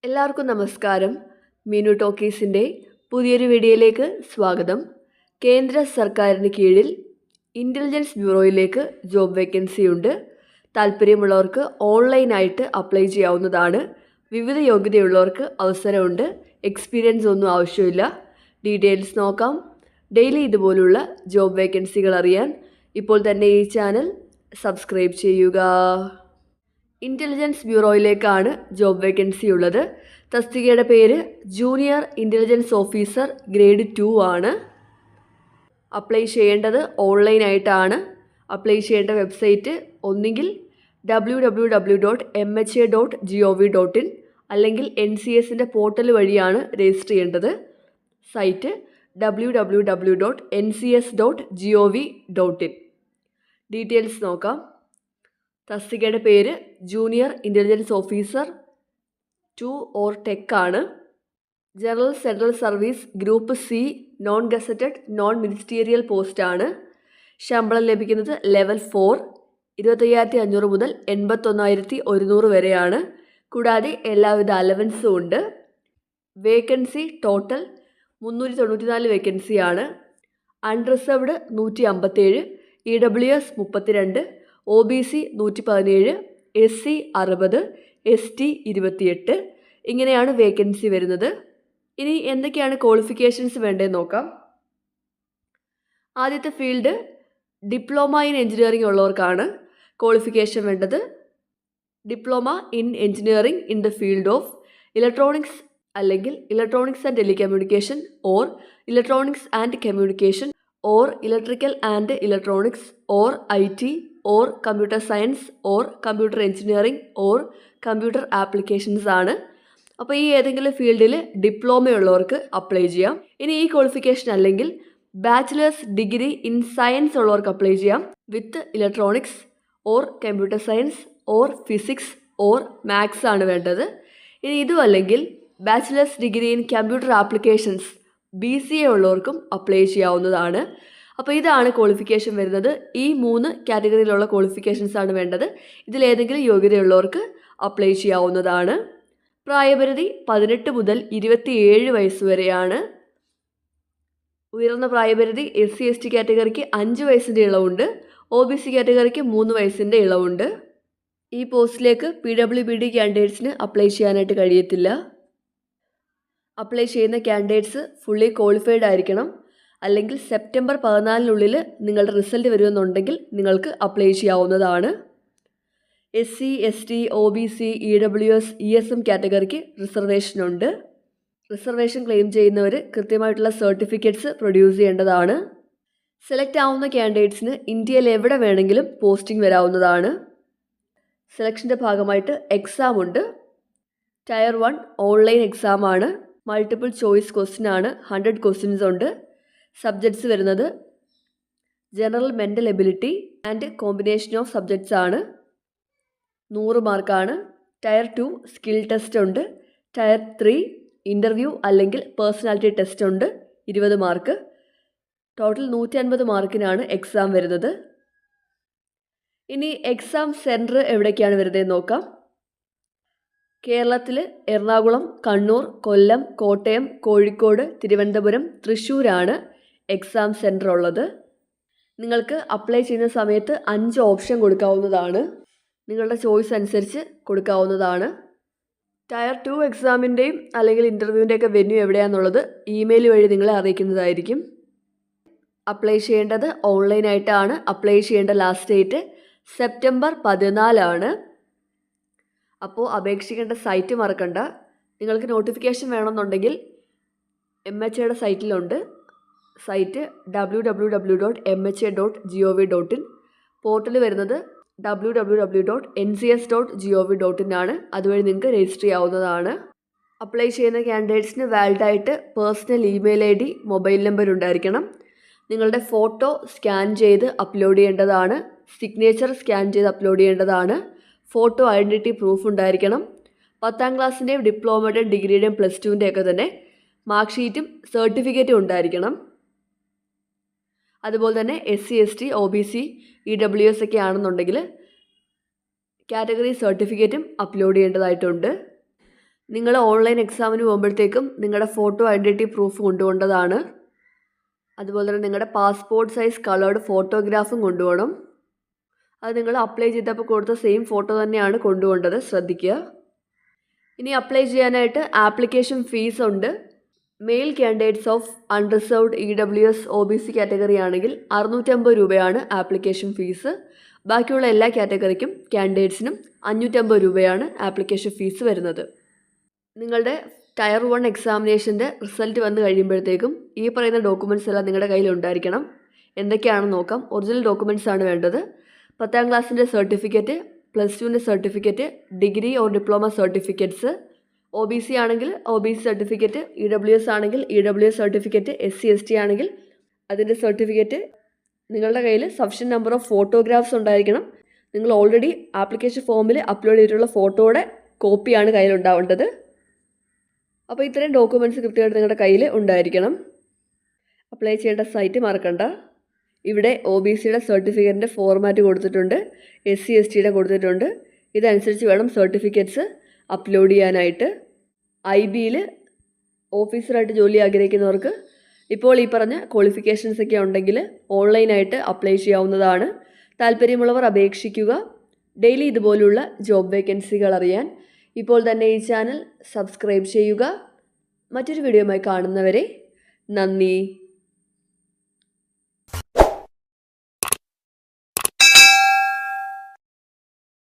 എല്ലാവർക്കും നമസ്കാരം. മീനു ടോക്കീസിൻ്റെ പുതിയൊരു വീഡിയോയിലേക്ക് സ്വാഗതം. കേന്ദ്ര സർക്കാരിന് കീഴിൽ ഇൻ്റലിജൻസ് ബ്യൂറോയിലേക്ക് ജോബ് വേക്കൻസി ഉണ്ട്. താല്പര്യമുള്ളവർക്ക് ഓൺലൈനായിട്ട് അപ്ലൈ ചെയ്യാവുന്നതാണ്. വിവിധ യോഗ്യതയുള്ളവർക്ക് അവസരമുണ്ട്. എക്സ്പീരിയൻസ് ഒന്നും ആവശ്യമില്ല. ഡീറ്റെയിൽസ് നോക്കാം. ഡെയിലി ഇതുപോലുള്ള ജോബ് വേക്കൻസികൾ അറിയാൻ ഇപ്പോൾ തന്നെ ഈ ചാനൽ സബ്സ്ക്രൈബ് ചെയ്യുക. ഇൻ്റലിജൻസ് ബ്യൂറോയിലേക്കാണ് ജോബ് വേക്കൻസി ഉള്ളത്. തസ്തികയുടെ പേര് ജൂനിയർ ഇൻ്റലിജൻസ് ഓഫീസർ ഗ്രേഡ് 2 ആണ്. അപ്ലൈ ചെയ്യേണ്ടത് ഓൺലൈനായിട്ടാണ്. അപ്ലൈ ചെയ്യേണ്ട വെബ്സൈറ്റ് ഒന്നുകിൽ www.mha.gov.in അല്ലെങ്കിൽ NCSൻ്റെ പോർട്ടൽ വഴിയാണ് രജിസ്റ്റർ ചെയ്യേണ്ടത്. Site www.ncs.gov.in. ഡീറ്റെയിൽസ് നോക്കാം. തസ്തികയുടെ പേര് junior intelligence officer 2 or tech ആണ്. General central service group C non gazetted non ministerial പോസ്റ്റാണ്. ശമ്പളം ലഭിക്കുന്നത് ലെവൽ 4 25,500 മുതൽ 81,100 വരെയാണ്. കൂടാതെ എല്ലാവിധ അലവൻസും ഉണ്ട്. വേക്കൻസി ടോട്ടൽ 394 വേക്കൻസിയാണ്. Unreserved 157, EWS 32, OBC 117, SC 60, ST 28. ഇങ്ങനെയാണ് വേക്കൻസി വരുന്നത്. ഇനി എന്തൊക്കെയാണ് ക്വാളിഫിക്കേഷൻസ് വേണ്ടതെന്ന് നോക്കാം. ആദ്യത്തെ ഫീൽഡ് ഡിപ്ലോമ ഇൻ എഞ്ചിനീയറിംഗ് ഉള്ളവർക്കാണ് ക്വാളിഫിക്കേഷൻ വേണ്ടത്. Diploma in engineering in the field of electronics അല്ലെങ്കിൽ electronics and telecommunication or electronics and communication or electrical and electronics or IT or computer science or computer engineering or computer applications ആണ്. അപ്പോൾ ഈ ഏതെങ്കിലും ഫീൽഡിൽ ഡിപ്ലോമയുള്ളവർക്ക് apply ചെയ്യാം. ഇനി ഈ qualification അല്ലെങ്കിൽ ബാച്ചിലേഴ്സ് ഡിഗ്രി ഇൻ സയൻസ് ഉള്ളവർക്ക് അപ്ലൈ ചെയ്യാം with electronics or computer science or physics or maths ആണ് വേണ്ടത്. ഇനി ഇതും അല്ലെങ്കിൽ bachelor's degree in computer applications BCA ഉള്ളവർക്കും അപ്ലൈ ചെയ്യാവുന്നതാണ്. അപ്പോൾ ഇതാണ് ക്വാളിഫിക്കേഷൻ വരുന്നത്. ഈ 3 കാറ്റഗറിയിലുള്ള ക്വാളിഫിക്കേഷൻസ് ആണ് വേണ്ടത്. ഇതിലേതെങ്കിലും യോഗ്യതയുള്ളവർക്ക് അപ്ലൈ ചെയ്യാവുന്നതാണ്. പ്രായപരിധി 18 മുതൽ 27 വയസ്സ് വരെയാണ്. ഉയർന്ന പ്രായപരിധി SC/ST കാറ്റഗറിക്ക് 5 വയസ്സിൻ്റെ ഇളവുണ്ട്. OBC കാറ്റഗറിക്ക് 3 വയസ്സിൻ്റെ ഇളവുണ്ട്. ഈ പോസ്റ്റിലേക്ക് PWBD കാൻഡിഡേറ്റ്സിന് അപ്ലൈ ചെയ്യാനായിട്ട് കഴിയത്തില്ല. അപ്ലൈ ചെയ്യുന്ന കാൻഡിഡേറ്റ്സ് ഫുള്ളി ക്വാളിഫൈഡ് ആയിരിക്കണം. അല്ലെങ്കിൽ സെപ്റ്റംബർ 14 നിങ്ങളുടെ റിസൾട്ട് വരുമെന്നുണ്ടെങ്കിൽ നിങ്ങൾക്ക് അപ്ലൈ ചെയ്യാവുന്നതാണ്. SC, ST, OBC, EWS, ESM കാറ്റഗറിക്ക് റിസർവേഷൻ ഉണ്ട്. റിസർവേഷൻ ക്ലെയിം ചെയ്യുന്നവർ കൃത്യമായിട്ടുള്ള സർട്ടിഫിക്കറ്റ്സ് പ്രൊഡ്യൂസ് ചെയ്യേണ്ടതാണ്. സെലക്ട് ആവുന്ന കാൻഡിഡേറ്റ്സിന് ഇന്ത്യയിൽ എവിടെ വേണമെങ്കിലും പോസ്റ്റിംഗ് വരാവുന്നതാണ്. സെലക്ഷൻ്റെ ഭാഗമായിട്ട് എക്സാം ഉണ്ട്. ടയർ 1 ഓൺലൈൻ എക്സാമാണ്. മൾട്ടിപ്പിൾ ചോയ്സ് ക്വസ്റ്റ്യൻ ആണ്. 100 ക്വസ്റ്റ്യൻസ് ഉണ്ട്. സബ്ജക്ട്സ് വരുന്നത് general mental ability and combination of subjects ആണ്. 100 മാർക്കാണ്. ടയർ 2 സ്കിൽ ടെസ്റ്റ് ഉണ്ട്. ടയർ 3 ഇൻ്റർവ്യൂ അല്ലെങ്കിൽ പേഴ്സണാലിറ്റി ടെസ്റ്റ് ഉണ്ട്. 20 മാർക്ക്. ടോട്ടൽ 150 മാർക്കിനാണ് എക്സാം വരുന്നത്. ഇനി എക്സാം സെൻറ്റർ എവിടേക്കാണ് വരുന്നതെന്ന് നോക്കാം. കേരളത്തിൽ എറണാകുളം, കണ്ണൂർ, കൊല്ലം, കോട്ടയം, കോഴിക്കോട്, തിരുവനന്തപുരം, തൃശ്ശൂരാണ് എക്സാം സെൻറ്റർ ഉള്ളത്. നിങ്ങൾക്ക് അപ്ലൈ ചെയ്യുന്ന സമയത്ത് 5 ഓപ്ഷൻ കൊടുക്കാവുന്നതാണ്. നിങ്ങളുടെ ചോയ്സ് അനുസരിച്ച് കൊടുക്കാവുന്നതാണ്. ടയർ 2 എക്സാമിൻ്റെയും അല്ലെങ്കിൽ ഇൻ്റർവ്യൂവിൻ്റെയൊക്കെ വെന്യൂ എവിടെയാണെന്നുള്ളത് ഇമെയിൽ വഴി നിങ്ങളെ അറിയിക്കുന്നതായിരിക്കും. അപ്ലൈ ചെയ്യേണ്ടത് ഓൺലൈനായിട്ടാണ്. അപ്ലൈ ചെയ്യേണ്ട ലാസ്റ്റ് ഡേറ്റ് സെപ്റ്റംബർ 14 ആണ്. അപ്പോൾ അപേക്ഷിക്കേണ്ട സൈറ്റ് മറക്കണ്ട. നിങ്ങൾക്ക് നോട്ടിഫിക്കേഷൻ വേണമെന്നുണ്ടെങ്കിൽ MHAയുടെ സൈറ്റിലുണ്ട്. Site www.mha.gov.in. പോർട്ടൽ വരുന്നത് www.ncs.gov.in ആണ്. അതുവഴി നിങ്ങൾക്ക് രജിസ്റ്റർ ചെയ്യാവുന്നതാണ്. അപ്ലൈ ചെയ്യുന്ന കാൻഡിഡേറ്റ്സിന് വാലിഡായിട്ട് personal email ID, mobile number ഉണ്ടായിരിക്കണം. നിങ്ങളുടെ ഫോട്ടോ സ്കാൻ ചെയ്ത് അപ്ലോഡ് ചെയ്യേണ്ടതാണ്. സിഗ്നേച്ചർ സ്കാൻ ചെയ്ത് അപ്ലോഡ് ചെയ്യേണ്ടതാണ്. ഫോട്ടോ ഐഡൻറ്റിറ്റി പ്രൂഫ് ഉണ്ടായിരിക്കണം. 10ാം ക്ലാസ്സിൻ്റെയും ഡിപ്ലോമയുടെയും ഡിഗ്രിയുടെയും +2ൻ്റെയൊക്കെ തന്നെ മാർക്ക് ഷീറ്റും സർട്ടിഫിക്കറ്റും ഉണ്ടായിരിക്കണം. അതുപോലെ തന്നെ SC, ST, OBC, EWS ഒക്കെ ആണെന്നുണ്ടെങ്കിൽ കാറ്റഗറി സർട്ടിഫിക്കറ്റും അപ്ലോഡ് ചെയ്യേണ്ടതായിട്ടുണ്ട്. നിങ്ങൾ ഓൺലൈൻ എക്സാമിന് പോകുമ്പോഴത്തേക്കും നിങ്ങളുടെ ഫോട്ടോ ഐഡൻറ്റിറ്റി പ്രൂഫ് കൊണ്ടുപോകേണ്ടതാണ്. അതുപോലെ തന്നെ നിങ്ങളുടെ പാസ്പോർട്ട് സൈസ് കളേർഡ് ഫോട്ടോഗ്രാഫും കൊണ്ടുപോകണം. അത് നിങ്ങൾ അപ്ലൈ ചെയ്തപ്പോൾ കൊടുത്ത സെയിം ഫോട്ടോ തന്നെയാണ് കൊണ്ടുപോകേണ്ടത്, ശ്രദ്ധിക്കുക. ഇനി അപ്ലൈ ചെയ്യാനായിട്ട് ആപ്ലിക്കേഷൻ ഫീസ് ഉണ്ട്. Mail candidates of unreserved EWS OBC category ആണെങ്കിൽ 650 രൂപയാണ് ആപ്ലിക്കേഷൻ ഫീസ്. ബാക്കിയുള്ള എല്ലാ കാറ്റഗറിക്കും കാൻഡിഡേറ്റ്സിനും 550 രൂപയാണ് ആപ്ലിക്കേഷൻ ഫീസ് വരുന്നത്. നിങ്ങളുടെ ടയർ 1 എക്സാമിനേഷൻ്റെ റിസൾട്ട് വന്നു കഴിയുമ്പോഴത്തേക്കും ഈ പറയുന്ന ഡോക്യുമെൻറ്റ്സ് എല്ലാം നിങ്ങളുടെ കയ്യിൽ ഉണ്ടായിരിക്കണം. എന്തൊക്കെയാണെന്ന് നോക്കാം. ഒറിജിനൽ ഡോക്യുമെൻറ്റ്സ് ആണ് വേണ്ടത്. 10ാം ക്ലാസ്സിൻ്റെ സർട്ടിഫിക്കറ്റ്, +2ൻ്റെ certificate, degree or diploma certificates, OBC ആണെങ്കിൽ OBC സർട്ടിഫിക്കറ്റ്, EWS ആണെങ്കിൽ EWS സർട്ടിഫിക്കറ്റ്, SC ST ആണെങ്കിൽ അതിൻ്റെ സർട്ടിഫിക്കറ്റ്. നിങ്ങളുടെ കയ്യിൽ സഫിഷ്യൻറ്റ് നമ്പർ ഓഫ് ഫോട്ടോഗ്രാഫ്സ് ഉണ്ടായിരിക്കണം. നിങ്ങൾ ഓൾറെഡി ആപ്ലിക്കേഷൻ ഫോമിൽ അപ്ലോഡ് ചെയ്തിട്ടുള്ള ഫോട്ടോയുടെ കോപ്പിയാണ് കയ്യിലുണ്ടാവേണ്ടത്. അപ്പോൾ ഇത്രയും ഡോക്യുമെൻറ്റ്സ് കൃത്യമായിട്ട് നിങ്ങളുടെ കയ്യിൽ ഉണ്ടായിരിക്കണം. അപ്ലൈ ചെയ്യേണ്ട സൈറ്റ് മറക്കണ്ട. ഇവിടെ OBCയുടെ സർട്ടിഫിക്കറ്റിൻ്റെ ഫോർമാറ്റ് കൊടുത്തിട്ടുണ്ട്, SC STയുടെ കൊടുത്തിട്ടുണ്ട്. ഇതനുസരിച്ച് വേണം സർട്ടിഫിക്കറ്റ്സ് അപ്ലോഡ് ചെയ്യാനായിട്ട്. IBയിൽ ഓഫീസറായിട്ട് ജോലി ആഗ്രഹിക്കുന്നവർക്ക് ഇപ്പോൾ ഈ പറഞ്ഞ ക്വാളിഫിക്കേഷൻസ് ഒക്കെ ഉണ്ടെങ്കിൽ ഓൺലൈനായിട്ട് അപ്ലൈ ചെയ്യാവുന്നതാണ്. താല്പര്യമുള്ളവർ അപേക്ഷിക്കുക. ഡെയിലി ഇതുപോലുള്ള ജോബ് വേക്കൻസികൾ അറിയാൻ ഇപ്പോൾ തന്നെ ഈ ചാനൽ സബ്സ്ക്രൈബ് ചെയ്യുക. മറ്റൊരു വീഡിയോയുമായി കാണുന്നവരെ നന്ദി.